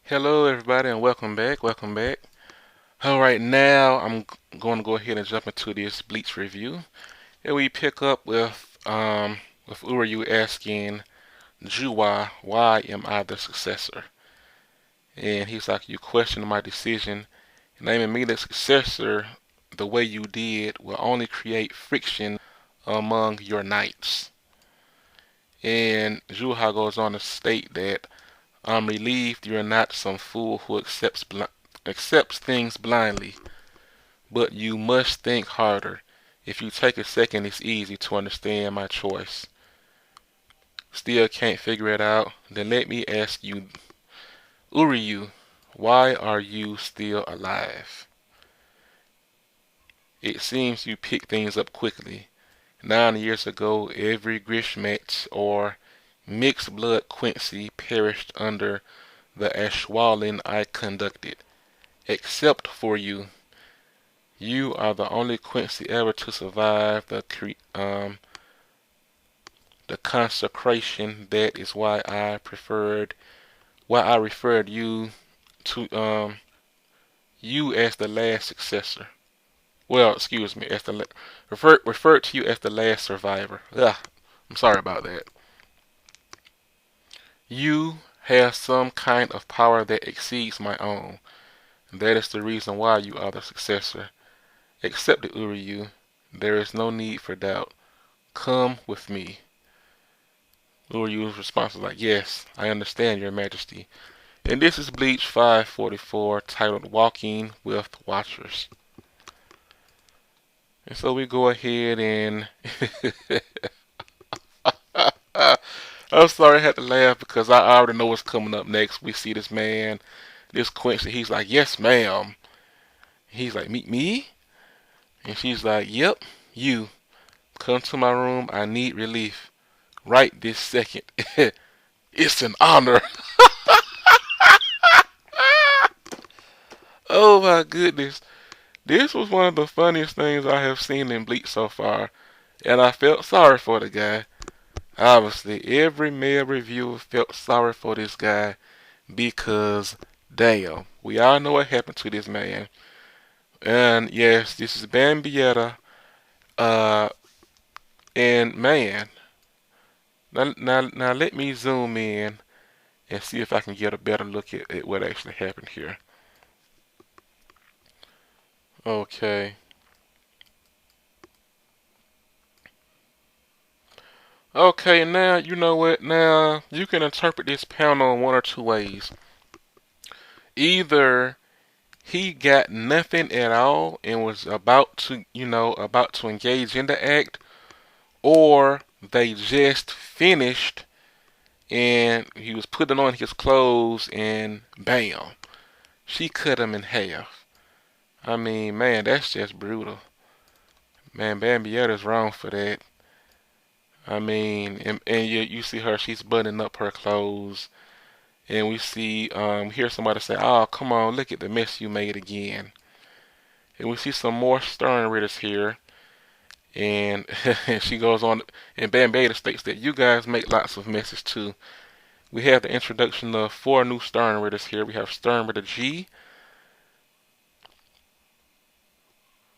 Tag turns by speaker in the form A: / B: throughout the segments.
A: Hello, everybody, and welcome back. Welcome back. All right, now I'm going to go ahead and jump into this Bleach review, and we pick up with Uryu asking Juwa, "Why am I the successor?" And he's like, "You question my decision. Naming me the successor the way you did will only create friction among your knights." And Juha goes on to state that I'm relieved you're not some fool who accepts things blindly. But you must think harder. If you take a second, it's easy to understand my choice. Still can't figure it out? Then let me ask you, Uryu, why are you still alive? It seems you pick things up quickly. 9 years ago, every Grishmet or mixed blood Quincy perished under the Ashwalin I conducted. Except for you. You are the only Quincy ever to survive the consecration. That is why I referred to you as the last successor. Well, excuse me, as the referred to you as the last survivor. Ugh, I'm sorry about that. You have some kind of power that exceeds my own. That is the reason why you are the successor. Accept it, Uryu. There is no need for doubt. Come with me. Uryu's response was like, "Yes, I understand, Your Majesty." And this is Bleach 544, titled Walking with Watchers. And so we go ahead and I'm sorry I had to laugh because I already know what's coming up next. We see this man, this Quincy, he's like, "Yes, ma'am." He's like, "Meet me?" And she's like, "Yep, you. Come to my room. I need relief. Right this second." It's an honor. Oh my goodness. This was one of the funniest things I have seen in Bleach so far. And I felt sorry for the guy. Obviously, every male reviewer felt sorry for this guy because, damn, we all know what happened to this man. And yes, this is Bambietta. Uh, and man, now let me zoom in and see if I can get a better look at what actually happened here. Okay. Okay, now you know what? Now you can interpret this panel in one or two ways. Either he got nothing at all and was about to engage in the act, or they just finished and he was putting on his clothes and bam, she cut him in half. I mean, man, that's just brutal. Man, Bambietta's wrong for that. I mean, and you see her, she's buttoning up her clothes, and we see, hear somebody say, "Oh, come on, look at the mess you made again." And we see some more Stern Ritters here, and she goes on, and Bambetta states that you guys make lots of messes too. We have the introduction of four new Stern Ritters here. We have Stern Ritter G.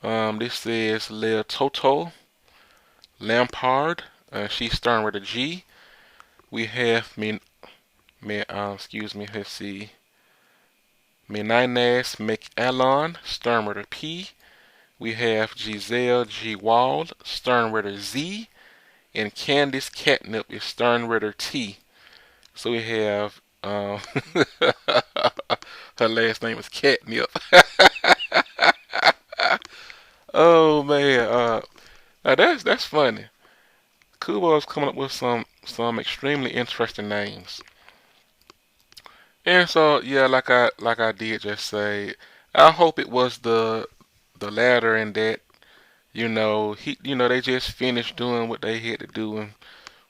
A: This is Lil Toto Lampard. She's Stern Ritter G. We have excuse me. Let's see. Menines McAlon, Stern Ritter P. We have Giselle G. Wald, Stern Ritter Z. And Candice Catnip is Stern Ritter T. So we have her last name is Catnip. Oh man, now that's funny. Kubo is coming up with some extremely interesting names. And so yeah, like I did just say, I hope it was the latter and that they just finished doing what they had to do and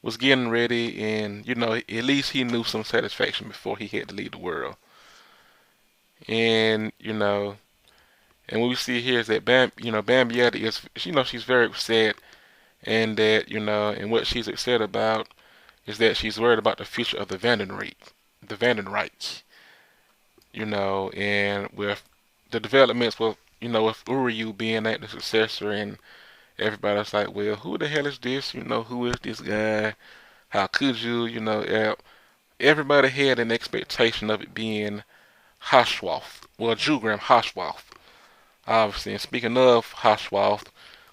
A: was getting ready, and at least he knew some satisfaction before he had to leave the world. And and what we see here is that Bambietta is, she's very upset, and that and what she's upset about is that she's worried about the future of the Vandenreich. and with the developments with, with Uryu being like the successor, and everybody's like, well, who the hell is this? Who is this guy? How could you? Everybody had an expectation of it being Hashwoth. Well, Jugram Hashwoth, obviously. And speaking of Hashwoth,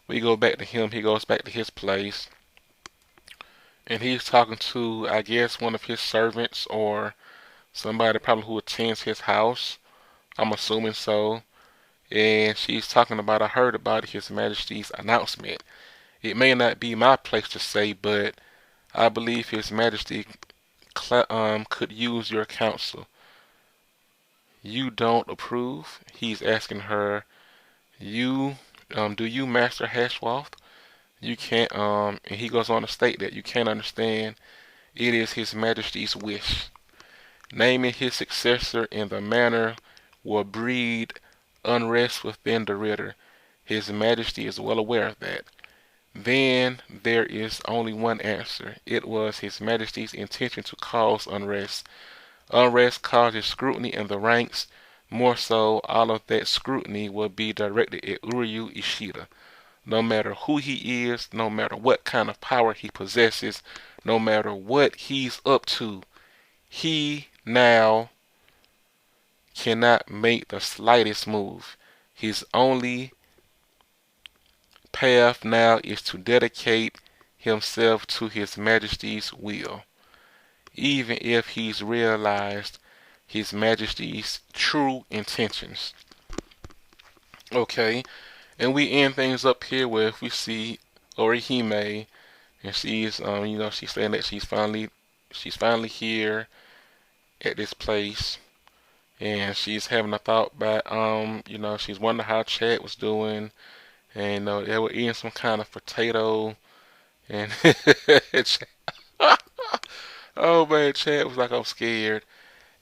A: we go back to him. He goes back to his place, and he's talking to, I guess, one of his servants or somebody probably who attends his house. I'm assuming so. And she's talking about, I heard about His Majesty's announcement. It may not be my place to say, but I believe His Majesty could use your counsel. You don't approve? He's asking her, do you master Hashwoth? You can't, and he goes on to state that you can't understand. It is His Majesty's wish. Naming his successor in the manner will breed unrest within the Ritter. His Majesty is well aware of that. Then there is only one answer. It was His Majesty's intention to cause unrest. Unrest causes scrutiny in the ranks. More so, all of that scrutiny will be directed at Uryu Ishida. No matter who he is, no matter what kind of power he possesses, no matter what he's up to, he now cannot make the slightest move. His only path now is to dedicate himself to His Majesty's will, even if he's realized His Majesty's true intentions. Okay, and we end things up here with we see Orihime, and she's she's saying that she's finally here at this place, and she's having a thought about she's wondering how Chad was doing, and they were eating some kind of potato, and oh man, Chad was like, I'm scared,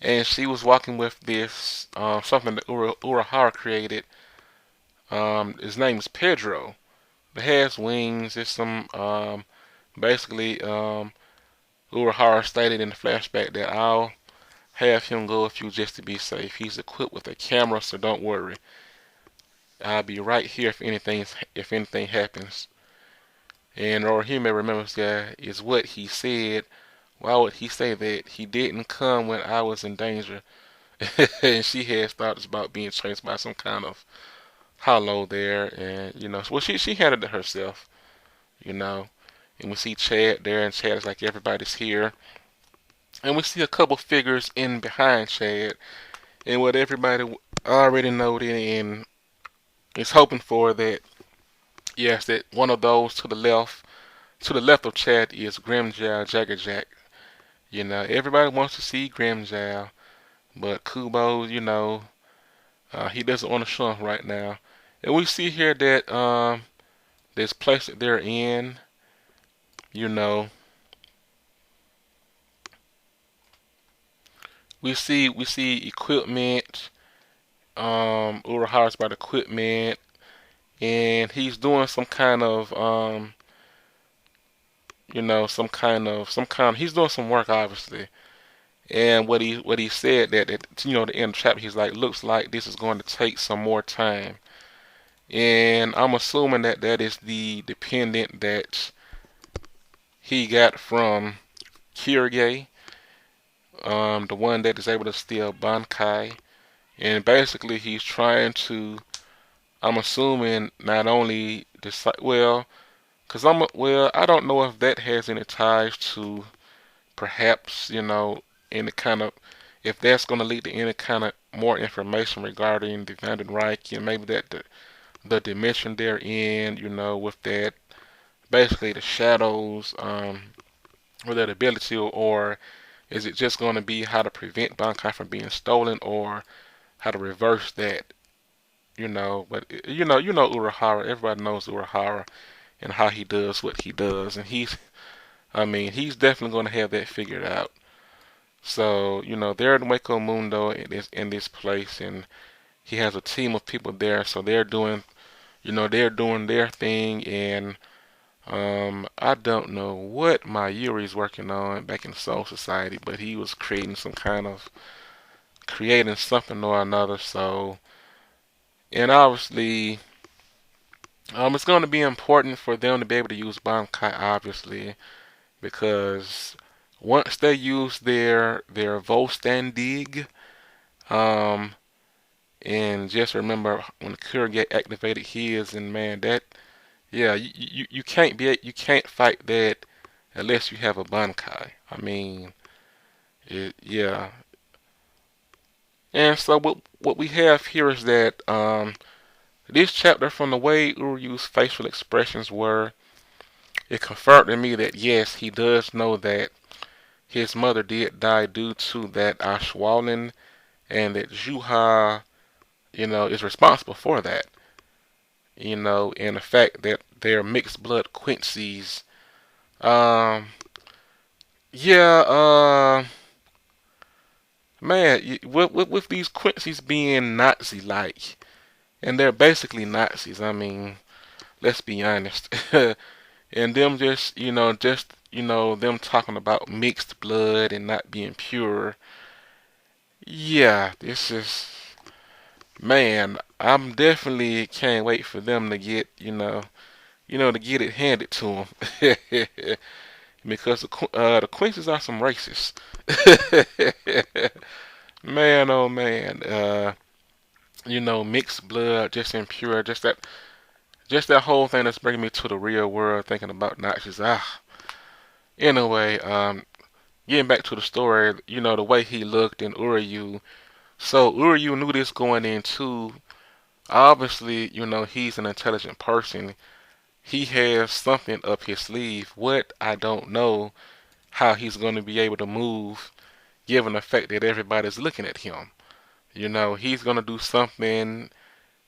A: and she was walking with this something that Urahara created. His name is Pedro. It has wings. It's some basically Urahara stated in the flashback that I'll have him go with you just to be safe. He's equipped with a camera, so don't worry. I'll be right here if anything happens. And Orihime remembers that is what he said. Why would he say that? He didn't come when I was in danger. And she has thoughts about being chased by some kind of hollow there, and well, she handled it herself, and we see Chad there, and Chad is like, everybody's here, and we see a couple figures in behind Chad, and what everybody already noted and is hoping for, that yes, that one of those to the left of Chad is Grimjow Jaggerjack. Everybody wants to see Grimjow, but Kubo, he doesn't want to show him right now. And we see here that this place that they're in, you know, we see equipment. Urahara's about equipment, and he's doing some kind of he's doing some work obviously. And what he said that the end of the chapter, he's like, looks like this is going to take some more time. And I'm assuming that that is the dependent that he got from Kirige, the one that is able to steal Bankai. And basically he's trying to, I'm assuming, not only decide, well, I don't know if that has any ties to perhaps, any kind of, if that's going to lead to any kind of more information regarding the Vandenreich, and maybe that the dimension they're in, with that, basically the shadows, or that ability, or is it just going to be how to prevent Bankai from being stolen, or how to reverse that, but Urahara, everybody knows Urahara and how he does what he does, and he's definitely going to have that figured out. So, they're in Waco Mundo in this place, and he has a team of people there, so they're doing their thing, and I don't know what my Yuri's working on back in Soul Society, but he was creating some kind of creating something or another. So, and obviously, it's going to be important for them to be able to use Bankai, obviously, because once they use their Vostandig, um, and just remember when the cure get activated, he is, and man, that yeah, you can't fight that unless you have a Bankai. I mean, yeah. And so what we have here is that this chapter, from the way Uryu's facial expressions were, it confirmed to me that yes, he does know that his mother did die due to that Ashwaunen, and that Juha, is responsible for that. And the fact that they're mixed blood Quincy's. Um, yeah, man, with these Quincy's being Nazi-like, and they're basically Nazis. I mean, let's be honest. And them them talking about mixed blood and not being pure. Yeah, this is, man, I'm definitely can't wait for them to get, to get it handed to them. Because the Quincy's are some racists. Man, oh man, mixed blood, just impure, just that whole thing that's bringing me to the real world, thinking about Nazis. Anyway, getting back to the story, the way he looked in Uryu. So Uryu knew this going in too. Obviously, he's an intelligent person. He has something up his sleeve. What, I don't know how he's going to be able to move, given the fact that everybody's looking at him. He's going to do something,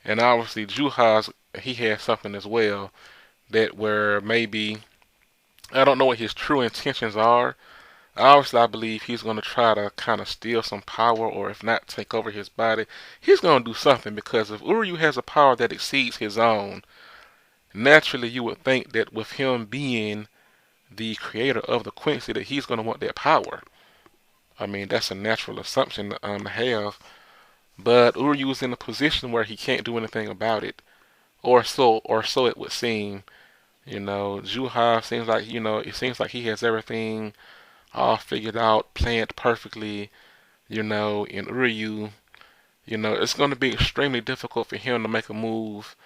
A: and obviously Juha's, he has something as well, that where maybe, I don't know what his true intentions are. Obviously, I believe he's going to try to kind of steal some power, or if not, take over his body. He's going to do something, because if Uryu has a power that exceeds his own, naturally you would think that with him being the creator of the Quincy, that he's going to want that power. I mean, that's a natural assumption to have. But Uryu's in a position where he can't do anything about it, or so it would seem. Juha seems like, it seems like he has everything all figured out, planned perfectly. In Uryu, it's going to be extremely difficult for him to make a move,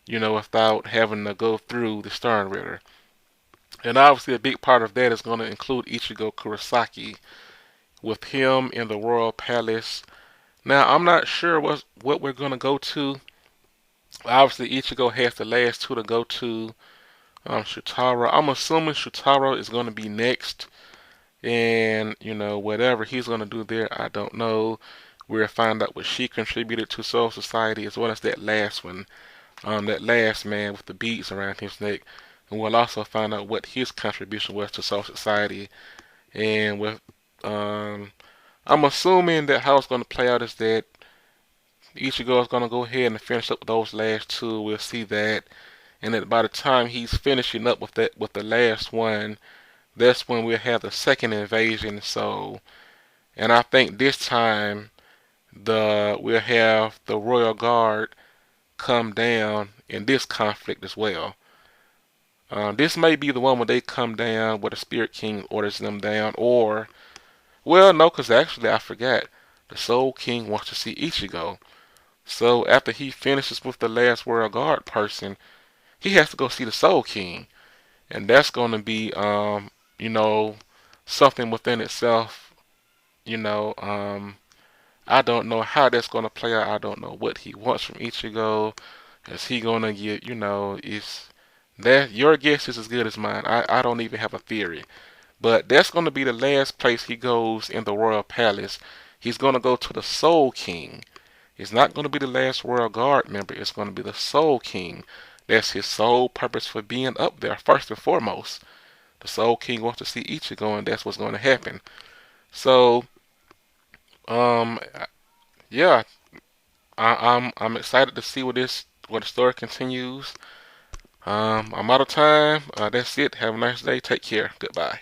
A: without having to go through the Stern Ritter. And obviously, a big part of that is going to include Ichigo Kurosaki, with him in the Royal Palace. Now, I'm not sure what we're going to go to. Obviously, Ichigo has the last two to go to. Shutaro. I'm assuming Shutaro is going to be next. And, whatever he's going to do there, I don't know. We'll find out what she contributed to Soul Society, as well as that last one. That last man with the beads around his neck. And we'll also find out what his contribution was to Soul Society. And I'm assuming that how it's going to play out is that Ichigo is going to go ahead and finish up with those last two. We'll see that. And that by the time he's finishing up with the last one, that's when we'll have the second invasion. So, and I think this time we'll have the Royal Guard come down in this conflict as well. This may be the one where they come down, where the Spirit King orders them down, or, well, no, because actually I forgot. The Soul King wants to see Ichigo. So after he finishes with the last Royal Guard person, he has to go see the Soul King. And that's going to be, something within itself. I don't know how that's going to play out. I don't know what he wants from Ichigo. Is he going to get, is that your guess is as good as mine. I don't even have a theory. But that's going to be the last place he goes in the Royal Palace. He's going to go to the Soul King. It's not going to be the last Royal Guard member. It's going to be the Soul King. That's his sole purpose for being up there, first and foremost. The Soul King wants to see Ichigo, and that's what's going to happen. So, um, yeah, I'm excited to see where the story continues. I'm out of time. That's it. Have a nice day. Take care. Goodbye.